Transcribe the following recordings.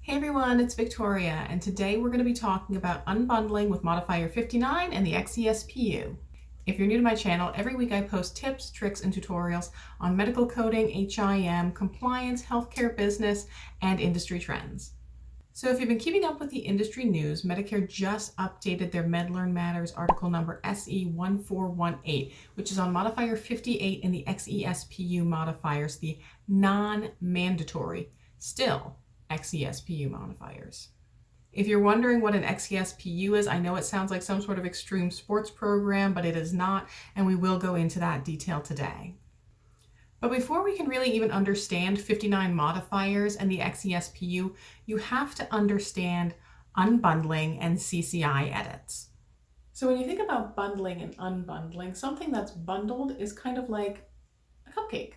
Hey everyone, it's Victoria, and today we're going to be talking about unbundling with modifier 59 and the XESPU. If you're new to my channel, every week I post tips, tricks, and tutorials on medical coding, HIM, compliance, healthcare business, and industry trends. So if you've been keeping up with the industry news, Medicare just updated their MedLearn Matters article number SE1418, which is on modifier 58 in the XESPU modifiers, the non-mandatory, still XESPU modifiers. If you're wondering what an XESPU is, I know it sounds like some sort of extreme sports program, but it is not, and we will go into that detail today. But before we can really even understand 59 modifiers and the XESPU, you have to understand unbundling and CCI edits. So when you think about bundling and unbundling, something that's bundled is kind of like a cupcake.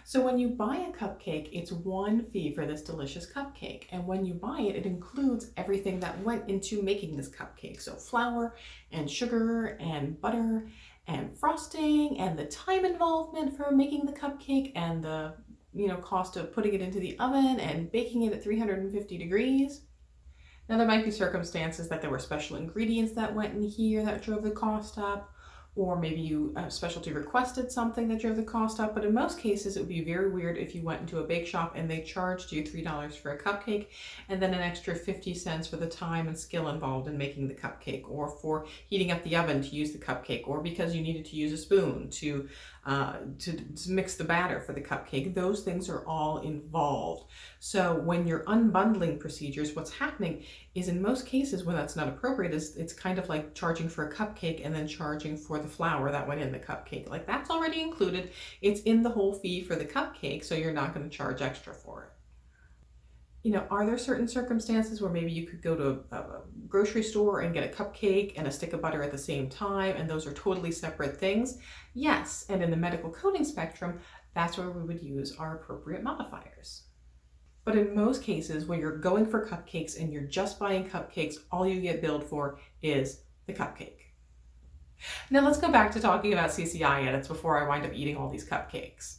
So when you buy a cupcake, it's one fee for this delicious cupcake. And when you buy it, it includes everything that went into making this cupcake. So flour and sugar and butter and frosting and the time involvement for making the cupcake and the cost of putting it into the oven and baking it at 350 degrees. Now there might be circumstances that there were special ingredients that went in here that drove the cost up, or maybe you specialty requested something that drove the cost up. But in most cases, it would be very weird if you went into a bake shop and they charged you $3 for a cupcake and then an extra 50 cents for the time and skill involved in making the cupcake, or for heating up the oven to use the cupcake, or because you needed to use a spoon to mix the batter for the cupcake. Those things are all involved. So when you're unbundling procedures, what's happening is in most cases when that's not appropriate, it's kind of like charging for a cupcake and then charging for the flour that went in the cupcake. Like, that's already included. It's in the whole fee for the cupcake, so you're not going to charge extra for it. Are there certain circumstances where maybe you could go to a grocery store and get a cupcake and a stick of butter at the same time, and those are totally separate things? Yes, and in the medical coding spectrum, that's where we would use our appropriate modifiers. But in most cases, when you're going for cupcakes and you're just buying cupcakes, all you get billed for is the cupcake. Now let's go back to talking about CCI edits before I wind up eating all these cupcakes.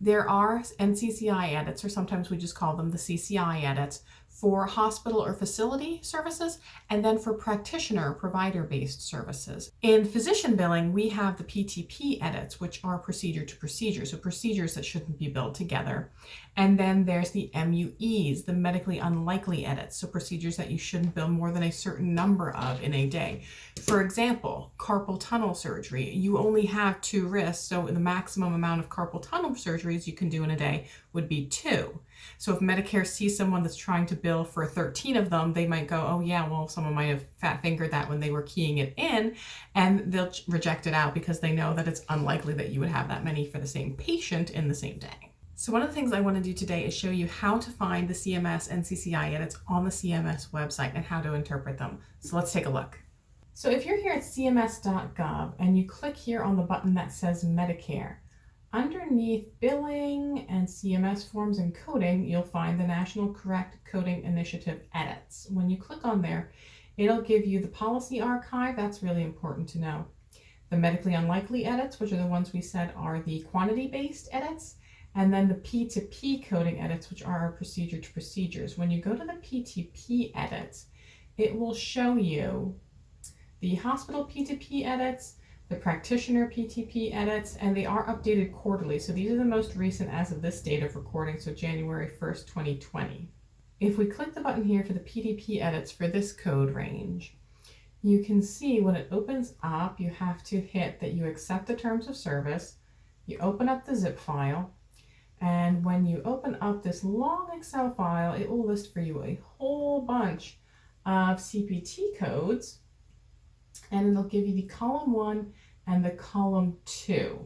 There are NCCI edits, or sometimes we just call them the CCI edits, for hospital or facility services, and then for practitioner provider-based services. In physician billing, we have the PTP edits, which are procedure to procedure, so procedures that shouldn't be billed together. And then there's the MUEs, the medically unlikely edits, so procedures that you shouldn't bill more than a certain number of in a day. For example, carpal tunnel surgery. You only have 2 wrists, so the maximum amount of carpal tunnel surgeries you can do in a day would be 2. So if Medicare sees someone that's trying to bill for 13 of them, they might go, oh yeah, well, someone might have fat fingered that when they were keying it in, and they'll reject it out because they know that it's unlikely that you would have that many for the same patient in the same day. So one of the things I want to do today is show you how to find the CMS and CCI edits on the CMS website and how to interpret them. So let's take a look. So if you're here at cms.gov and you click here on the button that says Medicare, underneath billing and CMS forms and coding, you'll find the National Correct Coding Initiative edits. When you click on there, it'll give you the policy archive. That's really important to know. The medically unlikely edits, which are the ones we said are the quantity-based edits, and then the P2P coding edits, which are our procedure to procedures. When you go to the P2P edits, it will show you the hospital P2P edits, the practitioner PTP edits, and they are updated quarterly. So these are the most recent as of this date of recording, so January 1st, 2020. If we click the button here for the PTP edits for this code range, you can see when it opens up, you have to hit that you accept the terms of service, you open up the zip file, and when you open up this long Excel file, it will list for you a whole bunch of CPT codes, and it'll give you the column 1 and the column 2.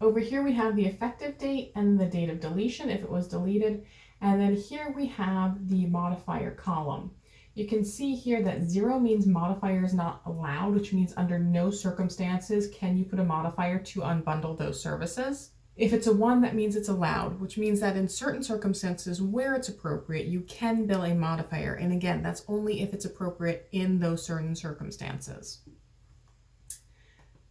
Over here we have the effective date and the date of deletion if it was deleted, and then here we have the modifier column. You can see here that 0 means modifier is not allowed, which means under no circumstances can you put a modifier to unbundle those services. If it's a 1, that means it's allowed, which means that in certain circumstances where it's appropriate, you can bill a modifier. And again, that's only if it's appropriate in those certain circumstances.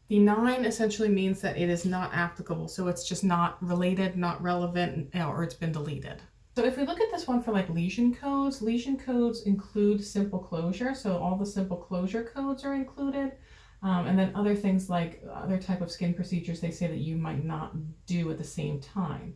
The 9 essentially means that it is not applicable, so it's just not related, not relevant, or it's been deleted. So if we look at this one for like lesion codes include simple closure. So all the simple closure codes are included. And then other things like other type of skin procedures, they say that you might not do at the same time.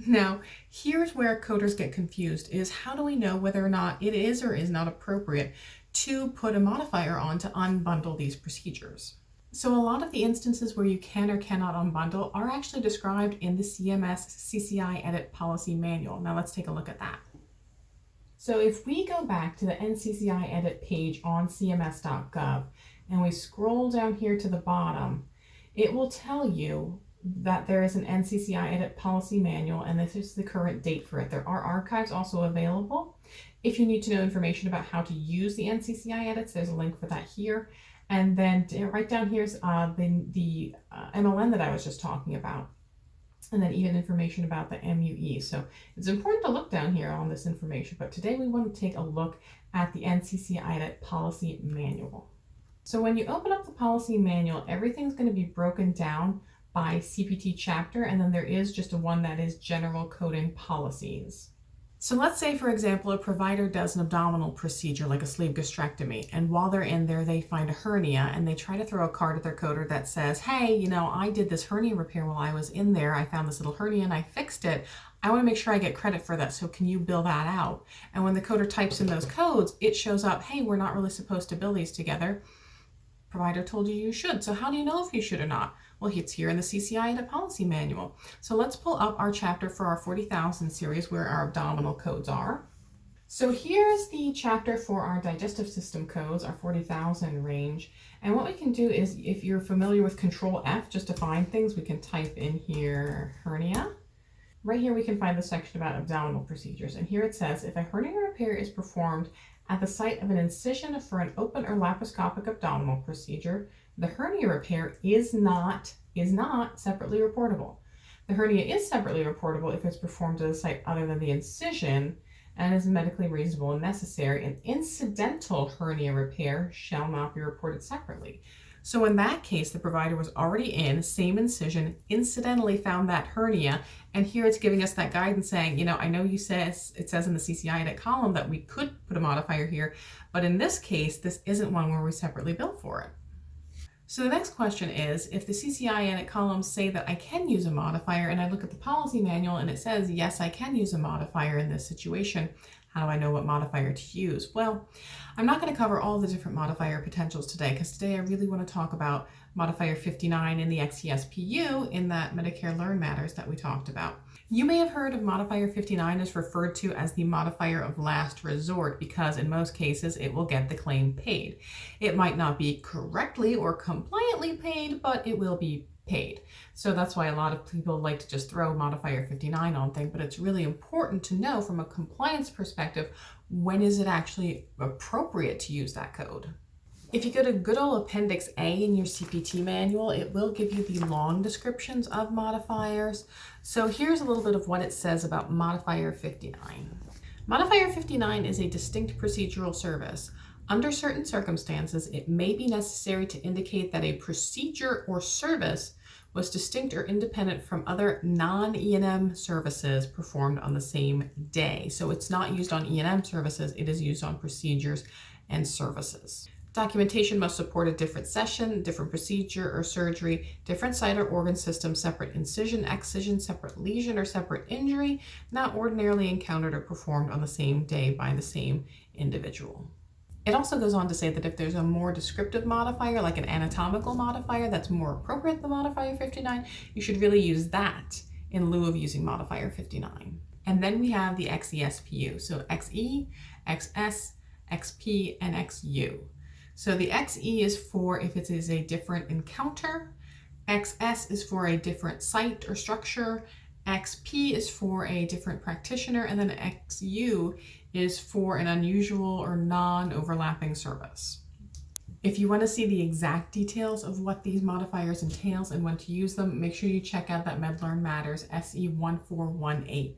Now, here's where coders get confused, is how do we know whether or not it is or is not appropriate to put a modifier on to unbundle these procedures? So a lot of the instances where you can or cannot unbundle are actually described in the CMS CCI Edit Policy Manual. Now let's take a look at that. So if we go back to the NCCI Edit page on cms.gov and we scroll down here to the bottom, it will tell you that there is an NCCI Edit Policy Manual, and this is the current date for it. There are archives also available. If you need to know information about how to use the NCCI edits, there's a link for that here. And then right down here is the MLN that I was just talking about. And then even information about the MUE. So it's important to look down here on this information, but today we want to take a look at the NCCI Edit Policy Manual. So when you open up the policy manual, everything's going to be broken down by CPT chapter, and then there is just one that is general coding policies. So let's say, for example, a provider does an abdominal procedure like a sleeve gastrectomy, and while they're in there, they find a hernia and they try to throw a card at their coder that says, hey, you know, I did this hernia repair while I was in there. I found this little hernia and I fixed it. I want to make sure I get credit for that. So can you bill that out? And when the coder types in those codes, it shows up, hey, we're not really supposed to bill these together. Provider told you you should. So how do you know if you should or not? Well, it's here in the CCI Edit Policy Manual. So let's pull up our chapter for our 40,000 series where our abdominal codes are. So here's the chapter for our digestive system codes, our 40,000 range. And what we can do is, if you're familiar with Control F, just to find things, we can type in here hernia. Right here we can find the section about abdominal procedures. And here it says, if a hernia repair is performed at the site of an incision for an open or laparoscopic abdominal procedure, the hernia repair is not separately reportable. The hernia is separately reportable if it's performed at a site other than the incision and is medically reasonable and necessary. An incidental hernia repair shall not be reported separately. So in that case, the provider was already in, same incision, incidentally found that hernia, and here it's giving us that guidance saying, you know, I know it says in the CCI Edit column that we could put a modifier here, but in this case, this isn't one where we separately bill for it. So the next question is, if the CCI Edit columns say that I can use a modifier, and I look at the policy manual and it says, yes, I can use a modifier in this situation, how do I know what modifier to use? Well, I'm not going to cover all the different modifier potentials today, because today I really want to talk about modifier 59 in the XESPU in that Medicare Learn Matters that we talked about. You may have heard of modifier 59 as referred to as the modifier of last resort, because in most cases it will get the claim paid. It might not be correctly or compliantly paid, but it will be paid. So that's why a lot of people like to just throw modifier 59 on things, but it's really important to know from a compliance perspective, when is it actually appropriate to use that code? If you go to good old Appendix A in your CPT manual, it will give you the long descriptions of modifiers. So here's a little bit of what it says about modifier 59. Modifier 59 is a distinct procedural service. Under certain circumstances, it may be necessary to indicate that a procedure or service was distinct or independent from other non-E&M services performed on the same day. So it's not used on E&M services, it is used on procedures and services. Documentation must support a different session, different procedure or surgery, different site or organ system, separate incision, excision, separate lesion, or separate injury, not ordinarily encountered or performed on the same day by the same individual. It also goes on to say that if there's a more descriptive modifier, like an anatomical modifier that's more appropriate than modifier 59, you should really use that in lieu of using modifier 59. And then we have the XESPU, so XE, XS, XP, and XU. So the XE is for if it is a different encounter, XS is for a different site or structure, XP is for a different practitioner, and then XU is for an unusual or non-overlapping service. If you want to see the exact details of what these modifiers entails and when to use them, make sure you check out that MedLearn Matters SE 1418.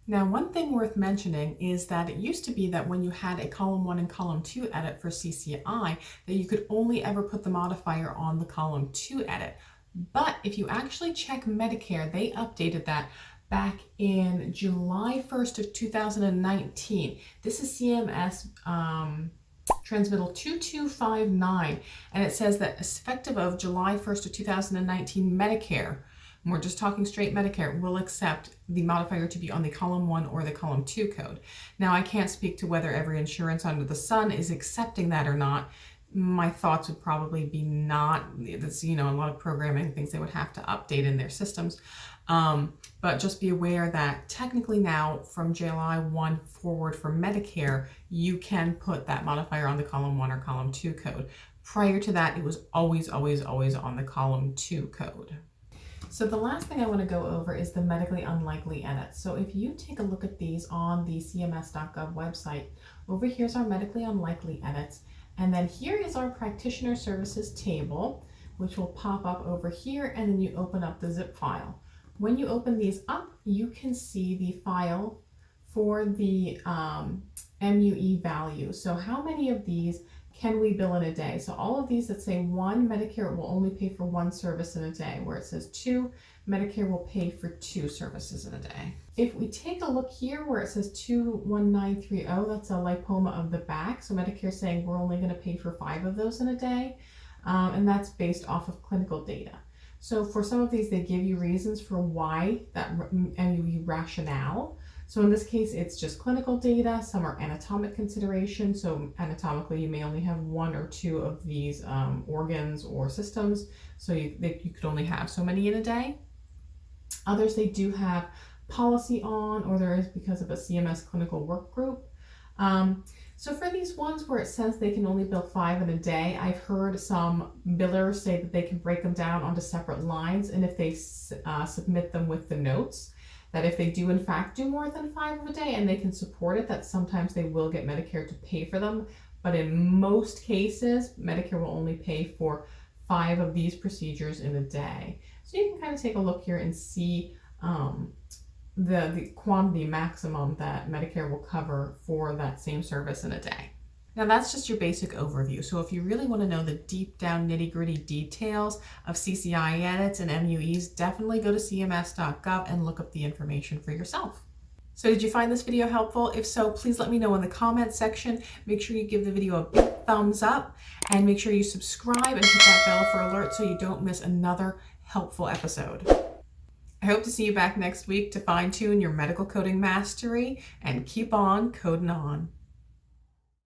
Now, one thing worth mentioning is that it used to be that when you had a column 1 and column 2 edit for CCI, that you could only ever put the modifier on the column 2 edit. But if you actually check Medicare, they updated that back in July 1st of 2019. This is CMS transmittal 2259, and it says that effective of July 1st of 2019, Medicare, and we're just talking straight Medicare, will accept the modifier to be on the column 1 or the column 2 code. Now, I can't speak to whether every insurance under the sun is accepting that or not. My thoughts would probably be not. That's, a lot of programming things they would have to update in their systems. But just be aware that technically now from July 1 forward for Medicare, you can put that modifier on the column 1 or column 2 code. Prior to that, it was always on the column 2 code. So the last thing I want to go over is the medically unlikely edits. So if you take a look at these on the cms.gov website, over here's our medically unlikely edits. And then here is our practitioner services table, which will pop up over here, and then you open up the zip file. When you open these up, you can see the file for the MUE value. So how many of these can we bill in a day? So all of these that say 1, Medicare will only pay for 1 service in a day. Where it says 2, Medicare will pay for 2 services in a day. If we take a look here where it says 21930, that's a lipoma of the back. So Medicare is saying we're only going to pay for 5 of those in a day. And that's based off of clinical data. So for some of these, they give you reasons for why that MUE rationale. So in this case, it's just clinical data. Some are anatomic considerations. So anatomically, you may only have 1 or 2 of these organs or systems. So you could only have so many in a day. Others, they do have policy on, or there is because of a CMS clinical work group. So for these ones where it says they can only bill 5 in a day, I've heard some billers say that they can break them down onto separate lines, and if they submit them with the notes, that if they do in fact do more than 5 of a day and they can support it, that sometimes they will get Medicare to pay for them. But in most cases, Medicare will only pay for 5 of these procedures in a day. So you can kind of take a look here and see the quantity maximum that Medicare will cover for that same service in a day. Now that's just your basic overview. So if you really want to know the deep down nitty-gritty details of CCI edits and MUEs, definitely go to cms.gov and look up the information for yourself. So did you find this video helpful? If so, please let me know in the comments section. Make sure you give the video a big thumbs up and make sure you subscribe and hit that bell for alerts so you don't miss another helpful episode. I hope to see you back next week to fine-tune your medical coding mastery and keep on coding on.